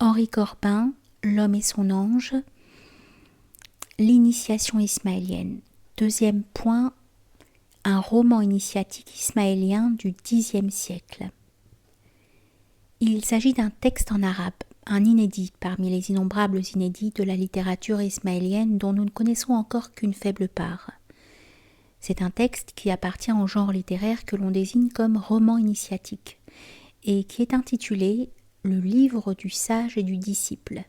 Henri Corbin, L'homme et son ange, l'initiation ismaélienne. Deuxième point, un roman initiatique ismaélien du Xe siècle. Il s'agit d'un texte en arabe, un inédit parmi les innombrables inédits de la littérature ismaélienne dont nous ne connaissons encore qu'une faible part. C'est un texte qui appartient au genre littéraire que l'on désigne comme roman initiatique et qui est intitulé « Le livre du sage et du disciple »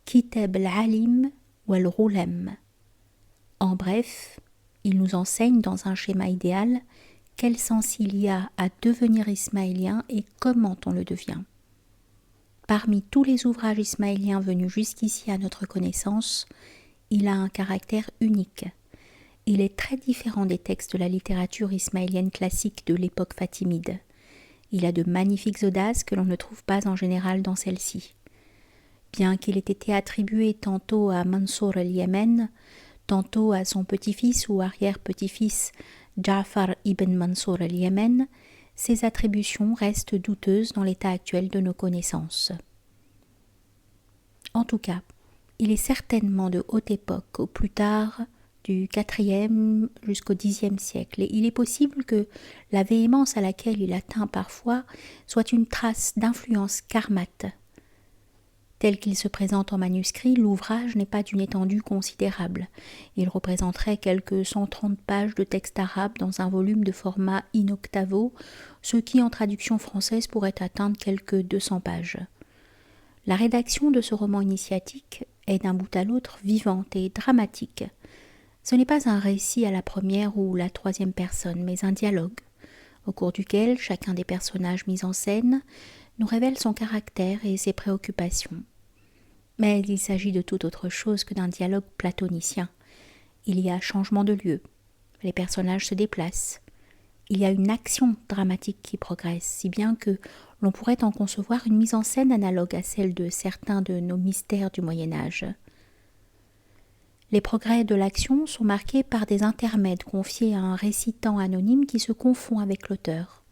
Kitab al-Alim wal-Ghulem. En bref, il nous enseigne dans un schéma idéal quel sens il y a à devenir ismaélien et comment on le devient. Parmi tous les ouvrages ismaéliens venus jusqu'ici à notre connaissance, il a un caractère unique. Il est très différent des textes de la littérature ismaélienne classique de l'époque fatimide. Il a de magnifiques audaces que l'on ne trouve pas en général dans celle-ci. Bien qu'il ait été attribué tantôt à Mansour el-Yémen, tantôt à son petit-fils ou arrière-petit-fils Ja'far ibn Mansour el-Yémen, ces attributions restent douteuses dans l'état actuel de nos connaissances. En tout cas, il est certainement de haute époque, au plus tard du IVe jusqu'au Xe siècle, et il est possible que la véhémence à laquelle il atteint parfois soit une trace d'influence karmate. Tel qu'il se présente en manuscrit, l'ouvrage n'est pas d'une étendue considérable. Il représenterait quelques 130 pages de texte arabe dans un volume de format in-octavo, ce qui en traduction française pourrait atteindre quelques 200 pages. La rédaction de ce roman initiatique est d'un bout à l'autre vivante et dramatique. Ce n'est pas un récit à la première ou la troisième personne, mais un dialogue, au cours duquel chacun des personnages mis en scène nous révèle son caractère et ses préoccupations. Mais il s'agit de tout autre chose que d'un dialogue platonicien. Il y a changement de lieu, les personnages se déplacent, il y a une action dramatique qui progresse, si bien que l'on pourrait en concevoir une mise en scène analogue à celle de certains de nos mystères du Moyen-Âge. Les progrès de l'action sont marqués par des intermèdes confiés à un récitant anonyme qui se confond avec l'auteur.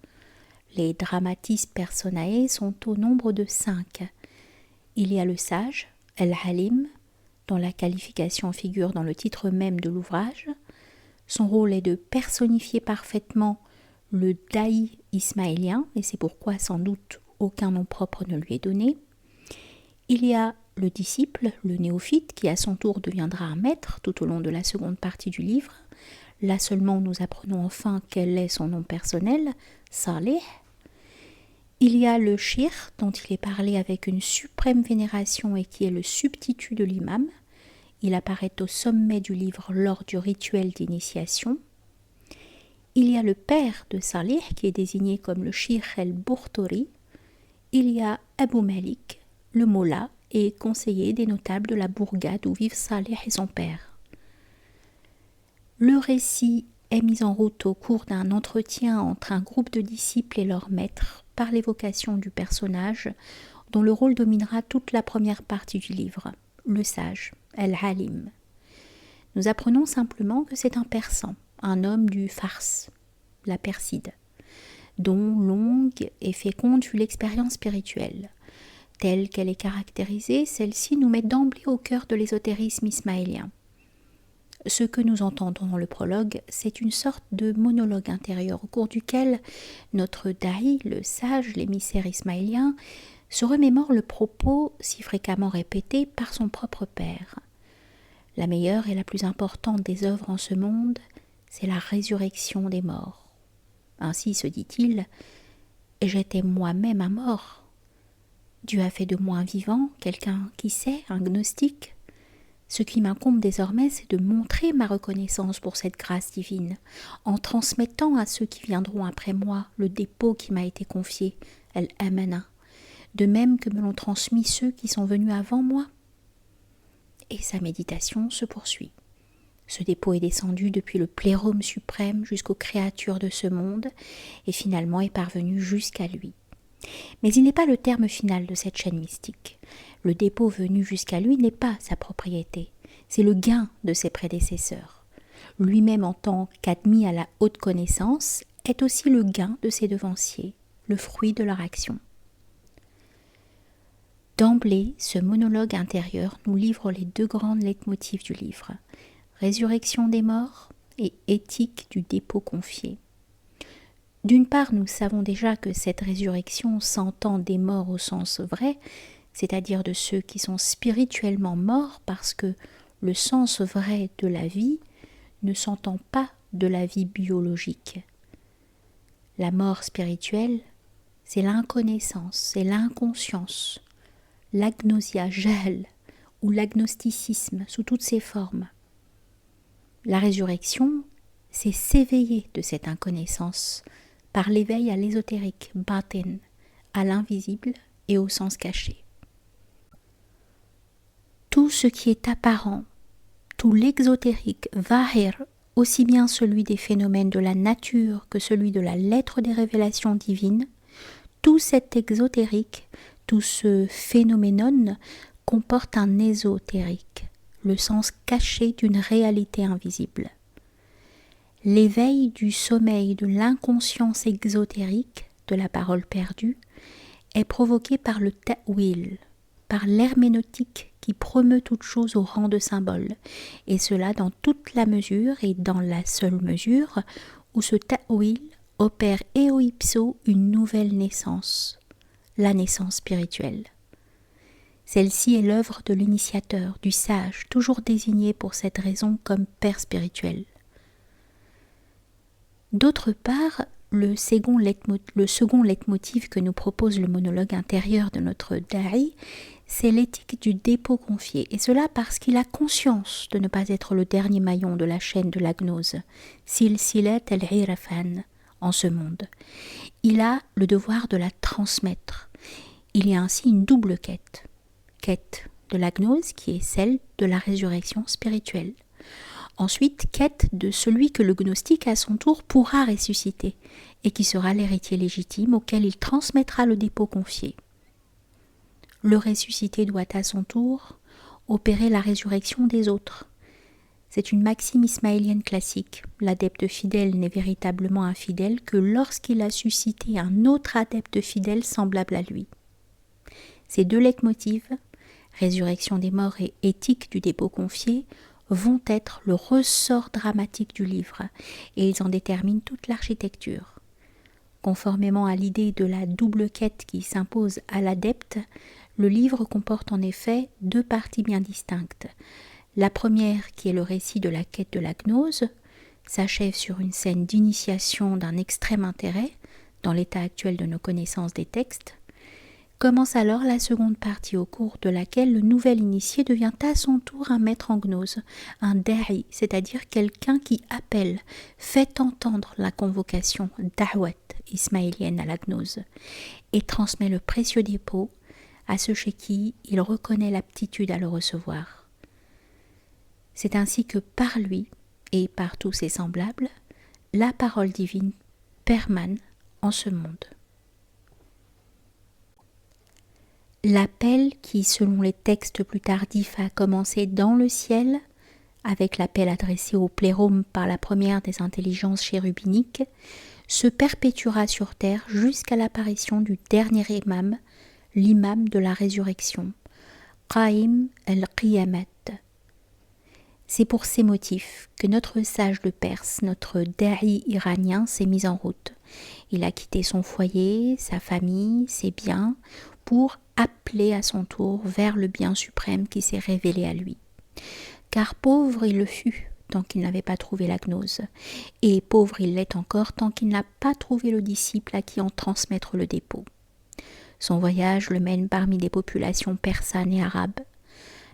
Les dramatis personae sont au nombre de 5. Il y a le sage, El-Halim, dont la qualification figure dans le titre même de l'ouvrage. Son rôle est de personnifier parfaitement le daï ismaélien, et c'est pourquoi sans doute aucun nom propre ne lui est donné. Il y a le disciple, le néophyte, qui à son tour deviendra un maître tout au long de la seconde partie du livre. Là seulement nous apprenons enfin quel est son nom personnel, Saleh. Il y a le shir, dont il est parlé avec une suprême vénération et qui est le substitut de l'imam. Il apparaît au sommet du livre lors du rituel d'initiation. Il y a le père de Salih, qui est désigné comme le shir el-Bourtori. Il y a Abu Malik, le mollah et conseiller des notables de la bourgade où vivent Salih et son père. Le récit est mis en route au cours d'un entretien entre un groupe de disciples et leur maître par l'évocation du personnage dont le rôle dominera toute la première partie du livre, le sage, El-Halim. Nous apprenons simplement que c'est un persan, un homme du Fars, la Perside, dont longue et féconde fut l'expérience spirituelle. Telle qu'elle est caractérisée, celle-ci nous met d'emblée au cœur de l'ésotérisme ismaélien. Ce que nous entendons dans le prologue, c'est une sorte de monologue intérieur au cours duquel notre daï, le sage, l'émissaire ismaélien, se remémore le propos si fréquemment répété par son propre père. La meilleure et la plus importante des œuvres en ce monde, c'est la résurrection des morts. Ainsi se dit-il, j'étais moi-même un mort. Dieu a fait de moi un vivant, quelqu'un qui sait, un gnostique. Ce qui m'incombe désormais, c'est de montrer ma reconnaissance pour cette grâce divine, en transmettant à ceux qui viendront après moi le dépôt qui m'a été confié, El-Amana, de même que me l'ont transmis ceux qui sont venus avant moi. Et sa méditation se poursuit. Ce dépôt est descendu depuis le plérôme suprême jusqu'aux créatures de ce monde, et finalement est parvenu jusqu'à lui. Mais il n'est pas le terme final de cette chaîne mystique. Le dépôt venu jusqu'à lui n'est pas sa propriété, c'est le gain de ses prédécesseurs. Lui-même en tant qu'admis à la haute connaissance est aussi le gain de ses devanciers, le fruit de leur action. D'emblée, ce monologue intérieur nous livre les deux grands leitmotifs du livre, résurrection des morts et éthique du dépôt confié. D'une part, nous savons déjà que cette résurrection s'entend des morts au sens vrai, c'est-à-dire de ceux qui sont spirituellement morts, parce que le sens vrai de la vie ne s'entend pas de la vie biologique. La mort spirituelle, c'est l'inconnaissance, c'est l'inconscience, l'agnosia, jahl, ou l'agnosticisme sous toutes ses formes. La résurrection, c'est s'éveiller de cette inconnaissance par l'éveil à l'ésotérique, batin, à l'invisible et au sens caché. Tout ce qui est apparent, tout l'exotérique, vahir, aussi bien celui des phénomènes de la nature que celui de la lettre des révélations divines, tout cet exotérique, tout ce phénoménon comporte un ésotérique, le sens caché d'une réalité invisible. L'éveil du sommeil de l'inconscience exotérique, de la parole perdue, est provoqué par le ta'wil, par l'herméneutique qui promeut toute chose au rang de symbole, et cela dans toute la mesure et dans la seule mesure où ce ta'wil opère eo ipso une nouvelle naissance, la naissance spirituelle. Celle-ci est l'œuvre de l'initiateur, du sage, toujours désigné pour cette raison comme père spirituel. D'autre part, le second leitmotiv que nous propose le monologue intérieur de notre da'i, c'est l'éthique du dépôt confié, et cela parce qu'il a conscience de ne pas être le dernier maillon de la chaîne de la gnose, silsilat al-irafan, en ce monde. Il a le devoir de la transmettre. Il y a ainsi une double quête. Quête de la gnose qui est celle de la résurrection spirituelle. Ensuite, quête de celui que le gnostique à son tour pourra ressusciter et qui sera l'héritier légitime auquel il transmettra le dépôt confié. Le ressuscité doit à son tour opérer la résurrection des autres. C'est une maxime ismaélienne classique. L'adepte fidèle n'est véritablement infidèle que lorsqu'il a suscité un autre adepte fidèle semblable à lui. Ces deux leitmotivs, résurrection des morts et éthique du dépôt confié, vont être le ressort dramatique du livre, et ils en déterminent toute l'architecture. Conformément à l'idée de la double quête qui s'impose à l'adepte, le livre comporte en effet deux parties bien distinctes. La première, qui est le récit de la quête de la gnose, s'achève sur une scène d'initiation d'un extrême intérêt, dans l'état actuel de nos connaissances des textes. Commence alors la seconde partie au cours de laquelle le nouvel initié devient à son tour un maître en gnose, un da'i, c'est-à-dire quelqu'un qui appelle, fait entendre la convocation da'wat ismaélienne à la gnose et transmet le précieux dépôt à ceux chez qui il reconnaît l'aptitude à le recevoir. C'est ainsi que par lui et par tous ses semblables, la parole divine permane en ce monde. L'appel qui, selon les textes plus tardifs, a commencé dans le ciel, avec l'appel adressé au plérôme par la première des intelligences chérubiniques, se perpétuera sur terre jusqu'à l'apparition du dernier imam, l'imam de la résurrection, Qaim al-Qiyamat. C'est pour ces motifs que notre sage de Perse, notre da'i iranien, s'est mis en route. Il a quitté son foyer, sa famille, ses biens, pour appeler à son tour vers le bien suprême qui s'est révélé à lui. Car pauvre il le fut tant qu'il n'avait pas trouvé la gnose, et pauvre il l'est encore tant qu'il n'a pas trouvé le disciple à qui en transmettre le dépôt. Son voyage le mène parmi des populations persanes et arabes.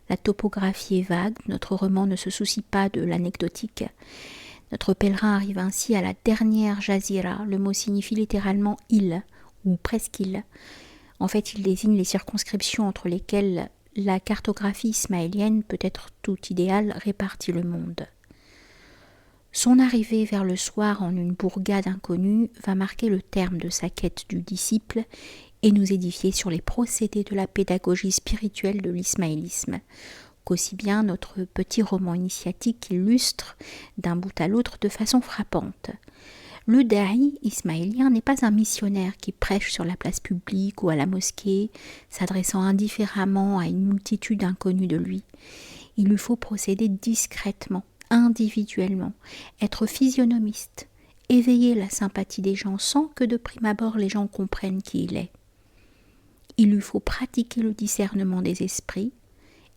La topographie est vague, notre roman ne se soucie pas de l'anecdotique. Notre pèlerin arrive ainsi à la dernière jazira, le mot signifie littéralement « île » ou « presqu'île ». En fait, il désigne les circonscriptions entre lesquelles la cartographie ismaélienne, peut-être tout idéale, répartit le monde. Son arrivée vers le soir en une bourgade inconnue va marquer le terme de sa quête du disciple et nous édifier sur les procédés de la pédagogie spirituelle de l'ismaélisme, qu'aussi bien notre petit roman initiatique illustre d'un bout à l'autre de façon frappante. Le da'i ismaélien n'est pas un missionnaire qui prêche sur la place publique ou à la mosquée, s'adressant indifféremment à une multitude inconnue de lui. Il lui faut procéder discrètement, individuellement, être physionomiste, éveiller la sympathie des gens sans que de prime abord les gens comprennent qui il est. Il lui faut pratiquer le discernement des esprits,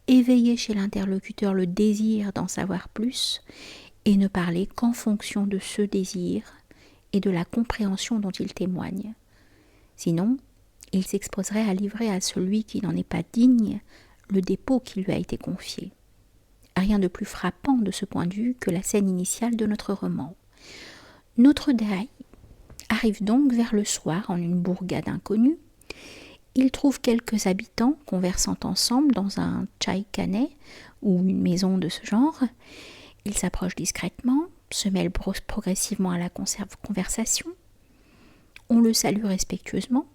éveiller chez l'interlocuteur le désir d'en savoir plus et ne parler qu'en fonction de ce désir et de la compréhension dont il témoigne. Sinon, il s'exposerait à livrer à celui qui n'en est pas digne le dépôt qui lui a été confié. Rien de plus frappant de ce point de vue que la scène initiale de notre roman. Notre da'i arrive donc vers le soir en une bourgade inconnue. Il trouve quelques habitants conversant ensemble dans un tchaïkhaneh ou une maison de ce genre. Il s'approche discrètement, se mêle progressivement à la conversation. On le salue respectueusement.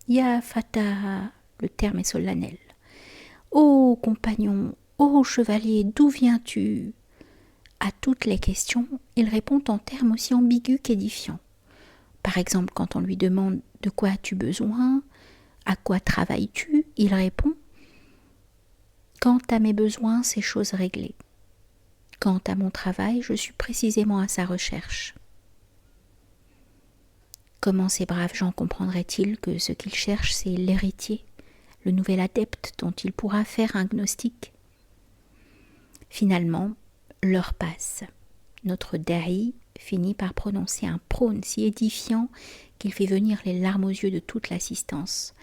Ya Fatah, le terme est solennel. Ô compagnon, ô chevalier, d'où viens-tu ? À toutes les questions, il répond en termes aussi ambigus qu'édifiants. Par exemple, quand on lui demande « De quoi as-tu besoin ? À quoi travailles-tu » il répond « Quant à mes besoins, c'est chose réglée. Quant à mon travail, je suis précisément à sa recherche. » Comment ces braves gens comprendraient-ils que ce qu'ils cherchent, c'est l'héritier, le nouvel adepte dont il pourra faire un gnostique ? Finalement, l'heure passe. Notre da'i finit par prononcer un prône si édifiant qu'il fait venir les larmes aux yeux de toute l'assistance,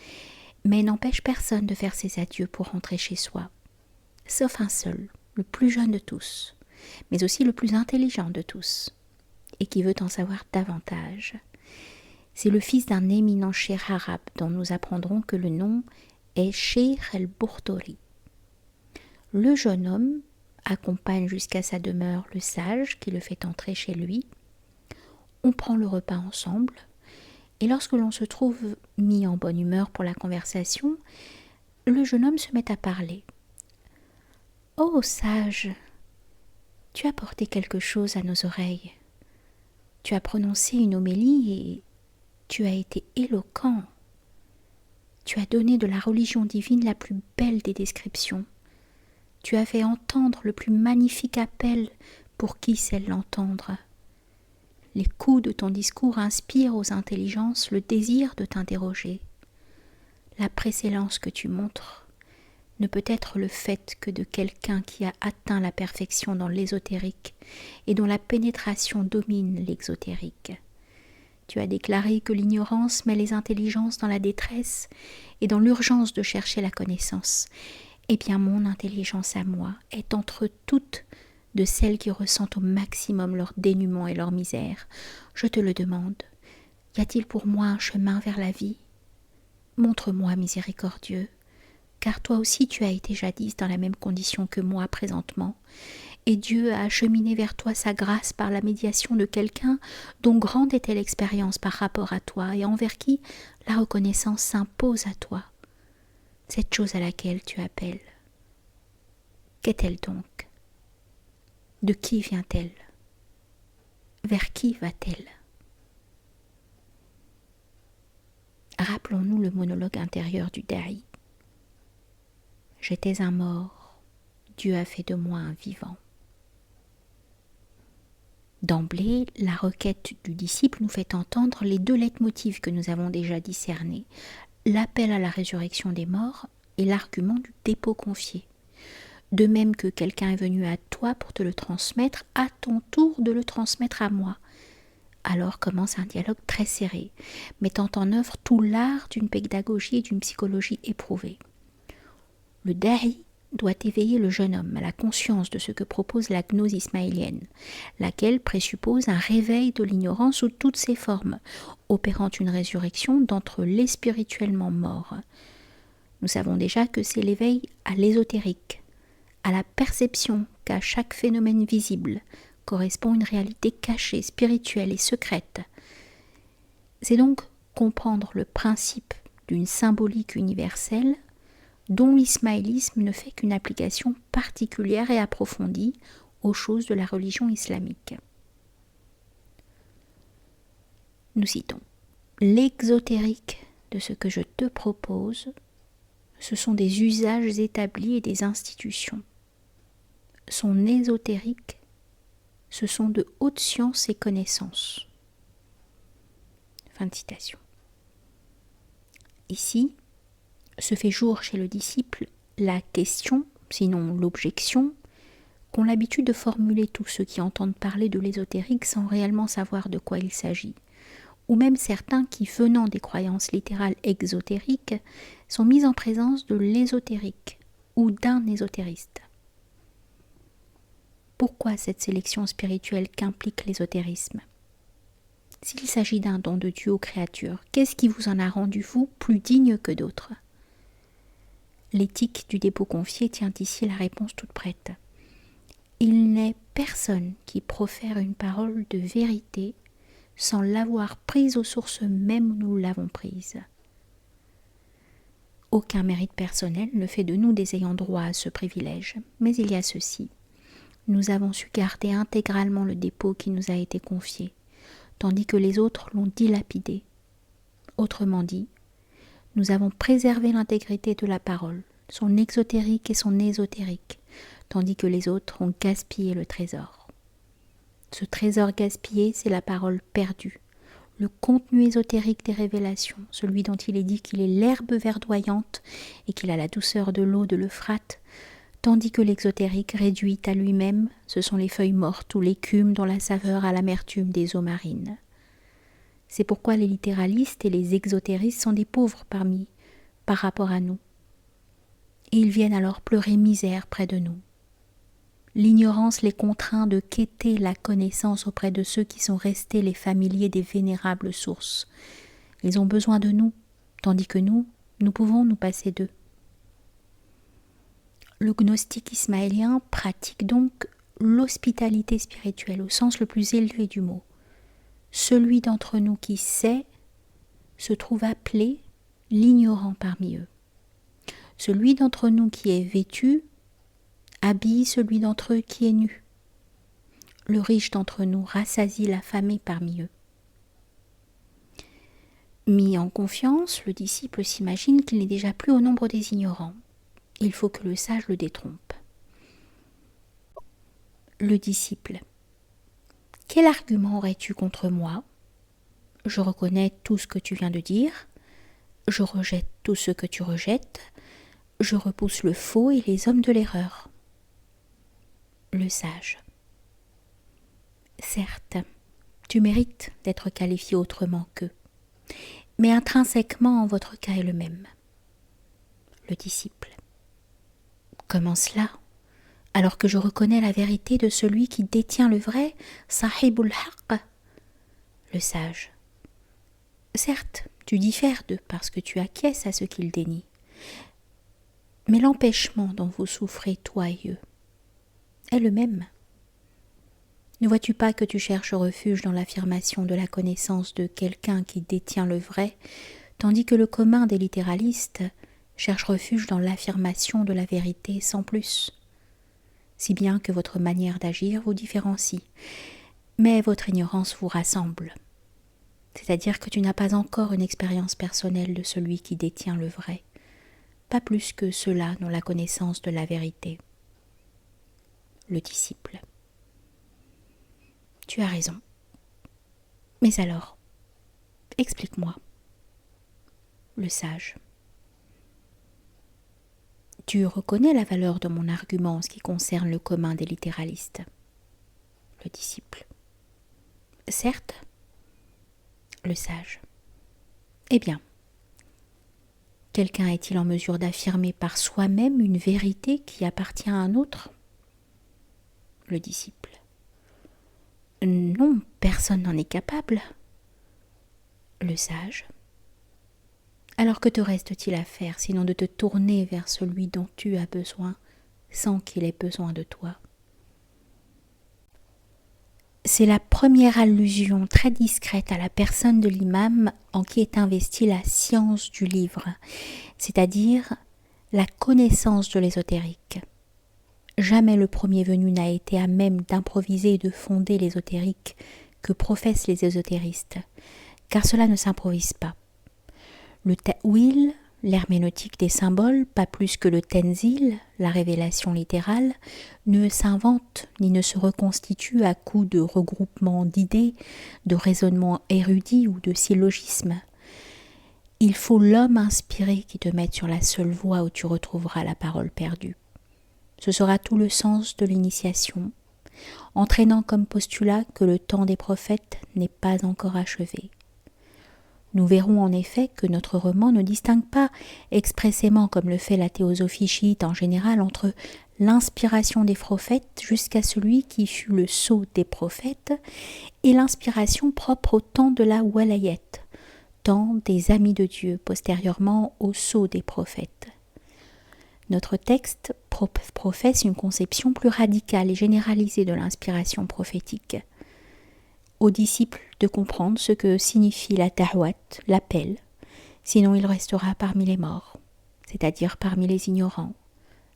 mais n'empêche personne de faire ses adieux pour rentrer chez soi, sauf un seul, le plus jeune de tous, mais aussi le plus intelligent de tous, et qui veut en savoir davantage. C'est le fils d'un éminent cheikh arabe dont nous apprendrons que le nom est Cheikh el-Bourtori. Le jeune homme accompagne jusqu'à sa demeure le sage qui le fait entrer chez lui. On prend le repas ensemble, et lorsque l'on se trouve mis en bonne humeur pour la conversation, le jeune homme se met à parler. « Oh sage, tu as porté quelque chose à nos oreilles. Tu as prononcé une homélie et tu as été éloquent. Tu as donné de la religion divine la plus belle des descriptions. Tu as fait entendre le plus magnifique appel pour qui sait l'entendre. Les coups de ton discours inspirent aux intelligences le désir de t'interroger. La précédence que tu montres ne peut être le fait que de quelqu'un qui a atteint la perfection dans l'ésotérique et dont la pénétration domine l'exotérique. Tu as déclaré que l'ignorance met les intelligences dans la détresse et dans l'urgence de chercher la connaissance. Eh bien, mon intelligence à moi est entre toutes de celles qui ressentent au maximum leur dénuement et leur misère. Je te le demande, y a-t-il pour moi un chemin vers la vie ? Montre-moi, miséricordieux, car toi aussi tu as été jadis dans la même condition que moi présentement, et Dieu a acheminé vers toi sa grâce par la médiation de quelqu'un dont grande était l'expérience par rapport à toi et envers qui la reconnaissance s'impose à toi. Cette chose à laquelle tu appelles. Qu'est-elle donc ? De qui vient-elle ? Vers qui va-t-elle ? Rappelons-nous le monologue intérieur du da'i. J'étais un mort, Dieu a fait de moi un vivant. D'emblée, la requête du disciple nous fait entendre les deux leitmotivs que nous avons déjà discernés, l'appel à la résurrection des morts et l'argument du dépôt confié. De même que quelqu'un est venu à toi pour te le transmettre, à ton tour de le transmettre à moi. Alors commence un dialogue très serré, mettant en œuvre tout l'art d'une pédagogie et d'une psychologie éprouvée. Le da'i doit éveiller le jeune homme à la conscience de ce que propose la gnose ismaélienne, laquelle présuppose un réveil de l'ignorance sous toutes ses formes, opérant une résurrection d'entre les spirituellement morts. Nous savons déjà que c'est l'éveil à l'ésotérique, à la perception qu'à chaque phénomène visible correspond une réalité cachée, spirituelle et secrète. C'est donc comprendre le principe d'une symbolique universelle dont l'ismaélisme ne fait qu'une application particulière et approfondie aux choses de la religion islamique. Nous citons: l'exotérique de ce que je te propose, ce sont des usages établis et des institutions. Son ésotérique, ce sont de hautes sciences et connaissances. Fin de citation. Ici, se fait jour chez le disciple la question, sinon l'objection, qu'ont l'habitude de formuler tous ceux qui entendent parler de l'ésotérique sans réellement savoir de quoi il s'agit, ou même certains qui, venant des croyances littérales exotériques, sont mis en présence de l'ésotérique ou d'un ésotériste. Pourquoi cette sélection spirituelle qu'implique l'ésotérisme? S'il s'agit d'un don de Dieu aux créatures, qu'est-ce qui vous en a rendu, vous, plus digne que d'autres? L'éthique du dépôt confié tient ici la réponse toute prête. Il n'est personne qui profère une parole de vérité sans l'avoir prise aux sources mêmes où nous l'avons prise. Aucun mérite personnel ne fait de nous des ayants droit à ce privilège, mais il y a ceci. Nous avons su garder intégralement le dépôt qui nous a été confié, tandis que les autres l'ont dilapidé. Autrement dit, nous avons préservé l'intégrité de la parole, son exotérique et son ésotérique, tandis que les autres ont gaspillé le trésor. Ce trésor gaspillé, c'est la parole perdue, le contenu ésotérique des révélations, celui dont il est dit qu'il est l'herbe verdoyante et qu'il a la douceur de l'eau de l'Euphrate, tandis que l'exotérique réduit à lui-même, ce sont les feuilles mortes ou l'écume dont la saveur a l'amertume des eaux marines. C'est pourquoi les littéralistes et les exotéristes sont des pauvres par rapport à nous. Et ils viennent alors pleurer misère près de nous. L'ignorance les contraint de quêter la connaissance auprès de ceux qui sont restés les familiers des vénérables sources. Ils ont besoin de nous, tandis que nous pouvons nous passer d'eux. Le gnostique ismaélien pratique donc l'hospitalité spirituelle au sens le plus élevé du mot. Celui d'entre nous qui sait se trouve appelé l'ignorant parmi eux. Celui d'entre nous qui est vêtu habille celui d'entre eux qui est nu. Le riche d'entre nous rassasie l'affamé parmi eux. Mis en confiance, le disciple s'imagine qu'il n'est déjà plus au nombre des ignorants. Il faut que le sage le détrompe. Le disciple: quel argument aurais-tu contre moi? Je reconnais tout ce que tu viens de dire, je rejette tout ce que tu rejettes, je repousse le faux et les hommes de l'erreur. Le sage: certes, tu mérites d'être qualifié autrement qu'eux, mais intrinsèquement votre cas est le même. Le disciple: comment cela? Alors que je reconnais la vérité de celui qui détient le vrai, Sahibul Haqq. Le sage: certes, tu diffères d'eux parce que tu acquiesces à ce qu'ils dénient. Mais l'empêchement dont vous souffrez, toi et eux, est le même. Ne vois-tu pas que tu cherches refuge dans l'affirmation de la connaissance de quelqu'un qui détient le vrai, tandis que le commun des littéralistes cherche refuge dans l'affirmation de la vérité sans plus, si bien que votre manière d'agir vous différencie, mais votre ignorance vous rassemble. C'est-à-dire que tu n'as pas encore une expérience personnelle de celui qui détient le vrai, pas plus que ceux-là n'ont la connaissance de la vérité. Le disciple: tu as raison. Mais alors, explique-moi. Le sage: tu reconnais la valeur de mon argument en ce qui concerne le commun des littéralistes. Le disciple: certes. Le sage: eh bien, quelqu'un est-il en mesure d'affirmer par soi-même une vérité qui appartient à un autre? Le disciple: non, personne n'en est capable. Le sage: alors que te reste-t-il à faire sinon de te tourner vers celui dont tu as besoin sans qu'il ait besoin de toi? C'est la première allusion très discrète à la personne de l'imam en qui est investie la science du livre, c'est-à-dire la connaissance de l'ésotérique. Jamais le premier venu n'a été à même d'improviser et de fonder l'ésotérique que professent les ésotéristes, car cela ne s'improvise pas. Le ta'wil, l'herméneutique des symboles, pas plus que le tenzil, la révélation littérale, ne s'invente ni ne se reconstitue à coup de regroupement d'idées, de raisonnements érudits ou de syllogismes. Il faut l'homme inspiré qui te mette sur la seule voie où tu retrouveras la parole perdue. Ce sera tout le sens de l'initiation, entraînant comme postulat que le temps des prophètes n'est pas encore achevé. Nous verrons en effet que notre roman ne distingue pas expressément, comme le fait la théosophie chiite en général, entre l'inspiration des prophètes jusqu'à celui qui fut le sceau des prophètes et l'inspiration propre au temps de la walayet, temps des amis de Dieu, postérieurement au sceau des prophètes. Notre texte professe une conception plus radicale et généralisée de l'inspiration prophétique. Aux disciples de comprendre ce que signifie la da'wat, l'appel, sinon il restera parmi les morts, c'est-à-dire parmi les ignorants,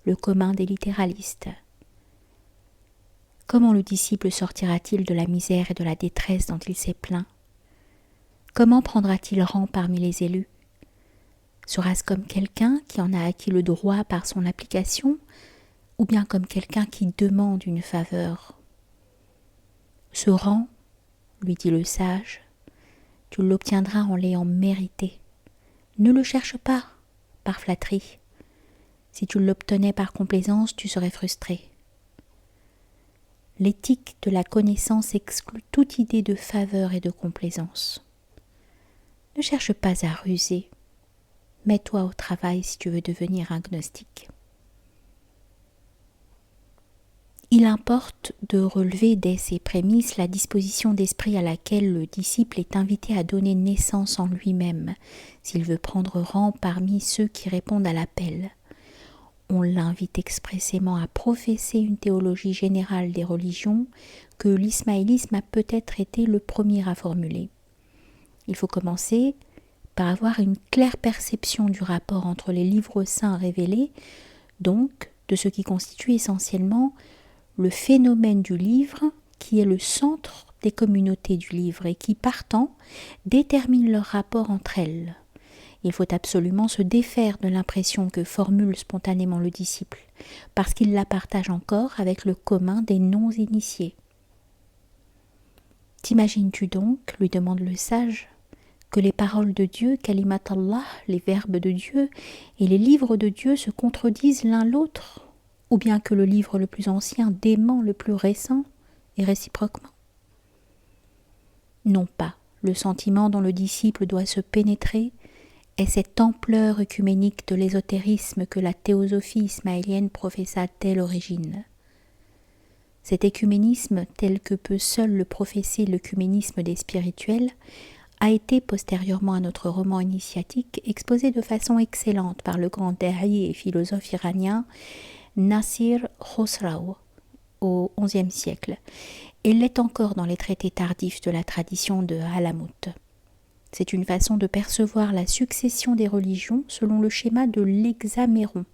le commun des littéralistes. Comment le disciple sortira-t-il de la misère et de la détresse dont il s'est plaint? Comment prendra-t-il rang parmi les élus? Sera-ce comme quelqu'un qui en a acquis le droit par son application, ou bien comme quelqu'un qui demande une faveur? Ce rang, lui dit le sage, tu l'obtiendras en l'ayant mérité. Ne le cherche pas par flatterie. Si tu l'obtenais par complaisance, tu serais frustré. L'éthique de la connaissance exclut toute idée de faveur et de complaisance. Ne cherche pas à ruser. Mets-toi au travail si tu veux devenir un gnostique. Il importe de relever dès ses prémices la disposition d'esprit à laquelle le disciple est invité à donner naissance en lui-même, s'il veut prendre rang parmi ceux qui répondent à l'appel. On l'invite expressément à professer une théologie générale des religions que l'ismaélisme a peut-être été le premier à formuler. Il faut commencer par avoir une claire perception du rapport entre les livres saints révélés, donc de ce qui constitue essentiellement le phénomène du livre qui est le centre des communautés du livre et qui, partant, détermine leur rapport entre elles. Il faut absolument se défaire de l'impression que formule spontanément le disciple, parce qu'il la partage encore avec le commun des non-initiés. T'imagines-tu donc, lui demande le sage, que les paroles de Dieu, kalimat Allah, les verbes de Dieu, et les livres de Dieu se contredisent l'un l'autre, ou bien que le livre le plus ancien dément le plus récent, et réciproquement? Non pas. Le sentiment dont le disciple doit se pénétrer est cette ampleur œcuménique de l'ésotérisme que la théosophie ismaélienne professa dès l'origine. Cet œcuménisme, tel que peut seul le professer l'œcuménisme des spirituels, a été postérieurement à notre roman initiatique exposé de façon excellente par le grand da'i et philosophe iranien Nasir Khosraou au XIe siècle, et l'est encore dans les traités tardifs de la tradition de Halamout. C'est une façon de percevoir la succession des religions selon le schéma de l'hexaméron.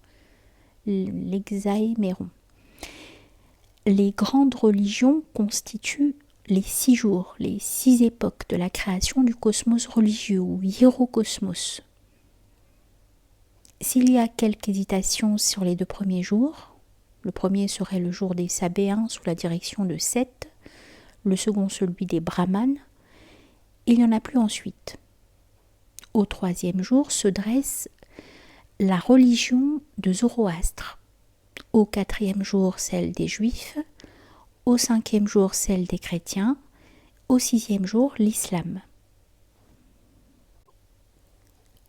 Les grandes religions constituent les 6 jours, les 6 époques de la création du cosmos religieux ou hierocosmos. S'il y a quelque hésitation sur les 2 premiers jours, le premier serait le jour des Sabéens sous la direction de Seth, le second celui des Brahmanes, il n'y en a plus ensuite. Au 3e jour se dresse la religion de Zoroastre, au 4e jour celle des Juifs, au 5e jour celle des chrétiens, au 6e jour l'islam.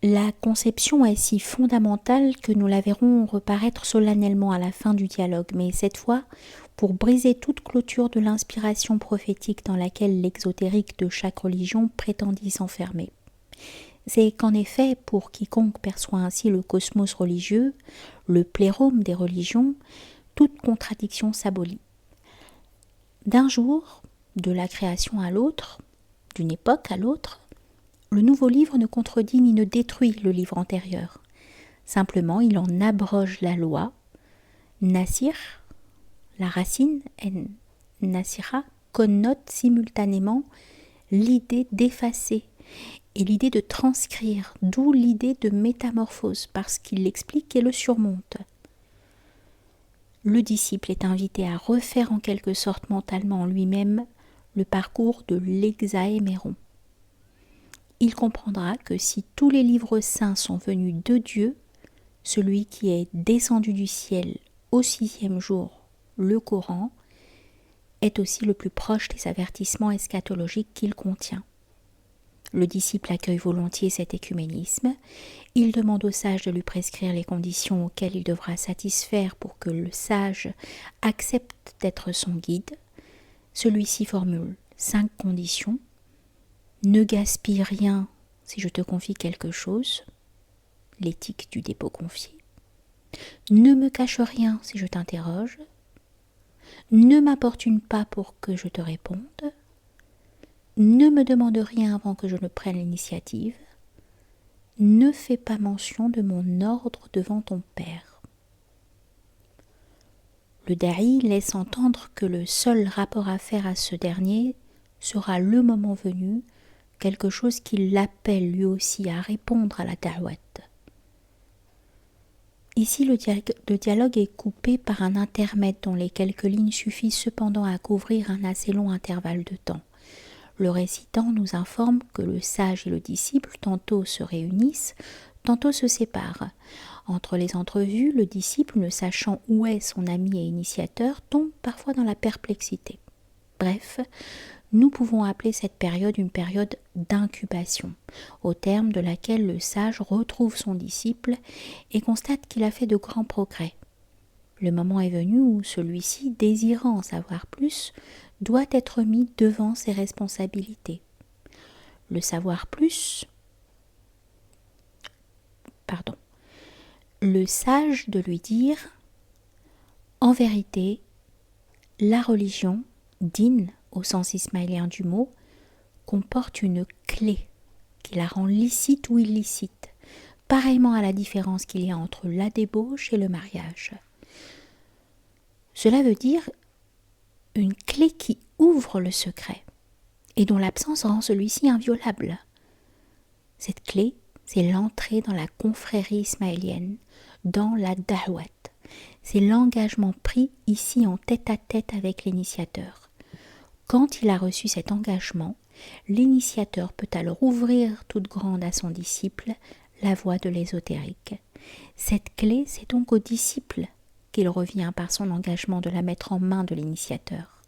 La conception est si fondamentale que nous la verrons reparaître solennellement à la fin du dialogue, mais cette fois pour briser toute clôture de l'inspiration prophétique dans laquelle l'exotérique de chaque religion prétendit s'enfermer. C'est qu'en effet, pour quiconque perçoit ainsi le cosmos religieux, le plérôme des religions, toute contradiction s'abolit. D'un jour, de la création à l'autre, d'une époque à l'autre, le nouveau livre ne contredit ni ne détruit le livre antérieur. Simplement, il en abroge la loi. Nasir, la racine, Nasira, connote simultanément l'idée d'effacer, et l'idée de transcrire, d'où l'idée de métamorphose, parce qu'il l'explique et le surmonte. Le disciple est invité à refaire en quelque sorte mentalement en lui-même le parcours de l'hexaéméron. Il comprendra que si tous les livres saints sont venus de Dieu, celui qui est descendu du ciel au 6e jour, le Coran, est aussi le plus proche des avertissements eschatologiques qu'il contient. Le disciple accueille volontiers cet écuménisme. Il demande au sage de lui prescrire les conditions auxquelles il devra satisfaire pour que le sage accepte d'être son guide. Celui-ci formule 5 conditions. Ne gaspille rien si je te confie quelque chose, l'éthique du dépôt confié. Ne me cache rien si je t'interroge. Ne m'importune pas pour que je te réponde. Ne me demande rien avant que je ne prenne l'initiative. Ne fais pas mention de mon ordre devant ton père. Le da'i laisse entendre que le seul rapport à faire à ce dernier sera le moment venu, quelque chose qui l'appelle lui aussi à répondre à la da'wat. Ici, le dialogue est coupé par un intermède dont les quelques lignes suffisent cependant à couvrir un assez long intervalle de temps. Le récitant nous informe que le sage et le disciple tantôt se réunissent, tantôt se séparent. Entre les entrevues, le disciple, ne sachant où est son ami et initiateur, tombe parfois dans la perplexité. Bref, nous pouvons appeler cette période une période d'incubation, au terme de laquelle le sage retrouve son disciple et constate qu'il a fait de grands progrès. Le moment est venu où celui-ci, désirant en savoir plus, doit être mis devant ses responsabilités. Le sage de lui dire « En vérité, la religion, din au sens ismaélien du mot, comporte une clé qui la rend licite ou illicite, pareillement à la différence qu'il y a entre la débauche et le mariage. » Cela veut dire une clé qui ouvre le secret et dont l'absence rend celui-ci inviolable. Cette clé, c'est l'entrée dans la confrérie ismaélienne, dans la da'wat. C'est l'engagement pris ici en tête-à-tête avec l'initiateur. Quand il a reçu cet engagement, l'initiateur peut alors ouvrir toute grande à son disciple la voie de l'ésotérique. Cette clé, c'est donc au disciple qu'il revient par son engagement de la mettre en main de l'initiateur.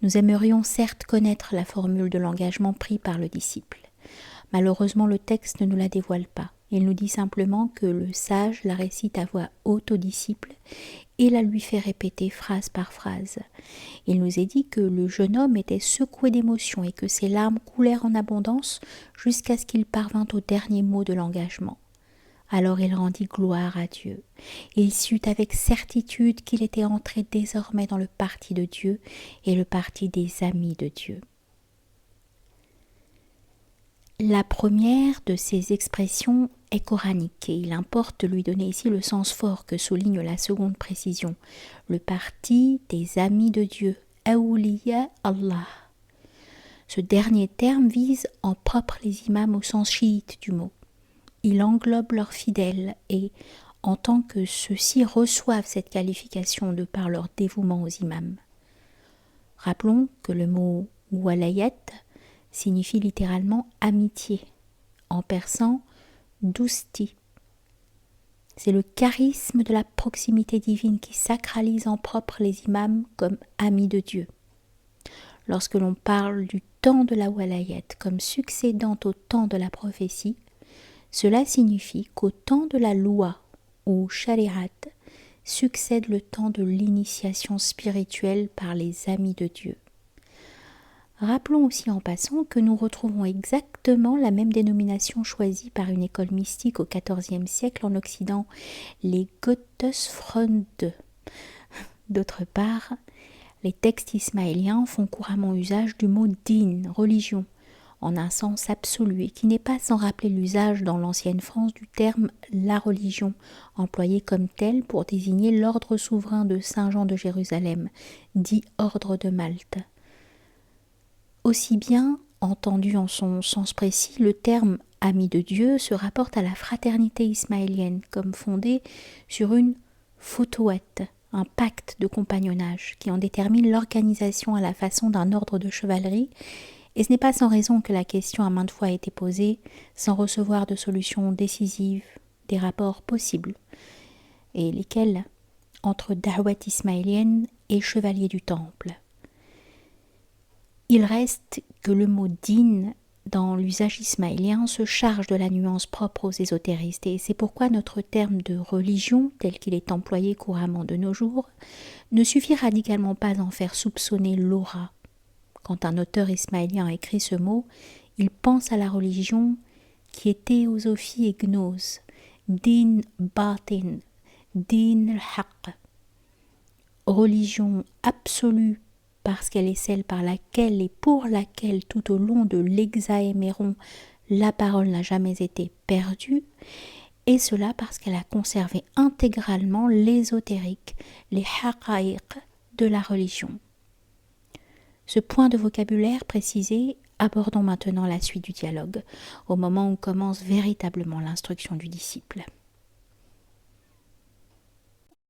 Nous aimerions certes connaître la formule de l'engagement pris par le disciple. Malheureusement, le texte ne nous la dévoile pas. Il nous dit simplement que le sage la récite à voix haute au disciple et la lui fait répéter phrase par phrase. Il nous est dit que le jeune homme était secoué d'émotion et que ses larmes coulèrent en abondance jusqu'à ce qu'il parvint au dernier mot de l'engagement. Alors il rendit gloire à Dieu. Il sut avec certitude qu'il était entré désormais dans le parti de Dieu et le parti des amis de Dieu. La première de ces expressions est coranique et il importe de lui donner ici le sens fort que souligne la seconde précision, le parti des amis de Dieu, Awliya Allah. Ce dernier terme vise en propre les imams au sens chiite du mot. Il englobe leurs fidèles et, en tant que ceux-ci reçoivent cette qualification de par leur dévouement aux imams. Rappelons que le mot walayat signifie littéralement amitié, en persan dousti. C'est le charisme de la proximité divine qui sacralise en propre les imams comme amis de Dieu. Lorsque l'on parle du temps de la walayat comme succédant au temps de la prophétie, cela signifie qu'au temps de la loi ou shari'at succède le temps de l'initiation spirituelle par les amis de Dieu. Rappelons aussi en passant que nous retrouvons exactement la même dénomination choisie par une école mystique au XIVe siècle en Occident, les Gottesfreunde. D'autre part, les textes ismaéliens font couramment usage du mot din, religion, en un sens absolu et qui n'est pas sans rappeler l'usage dans l'ancienne France du terme la religion, employé comme tel pour désigner l'ordre souverain de Saint Jean de Jérusalem, dit ordre de Malte. Aussi bien Entendu en son sens précis, le terme « ami de Dieu » se rapporte à la fraternité ismaélienne comme fondée sur une photouette, un pacte de compagnonnage qui en détermine l'organisation à la façon d'un ordre de chevalerie, et ce n'est pas sans raison que la question a maintes fois été posée sans recevoir de solution décisive des rapports possibles, et lesquels entre da'wat ismaélienne et chevalier du temple. Il reste que le mot din dans l'usage ismaélien se charge de la nuance propre aux ésotéristes, et c'est pourquoi notre terme de religion, tel qu'il est employé couramment de nos jours, ne suffit radicalement pas à en faire soupçonner l'aura. Quand un auteur ismaélien a écrit ce mot, il pense à la religion qui est théosophie et gnose, din batin, din al-haq, religion absolue parce qu'elle est celle par laquelle et pour laquelle tout au long de l'hexaéméron la parole n'a jamais été perdue, et cela parce qu'elle a conservé intégralement l'ésotérique, les haqaïq de la religion. Ce point de vocabulaire précisé, abordons maintenant la suite du dialogue, au moment où commence véritablement l'instruction du disciple.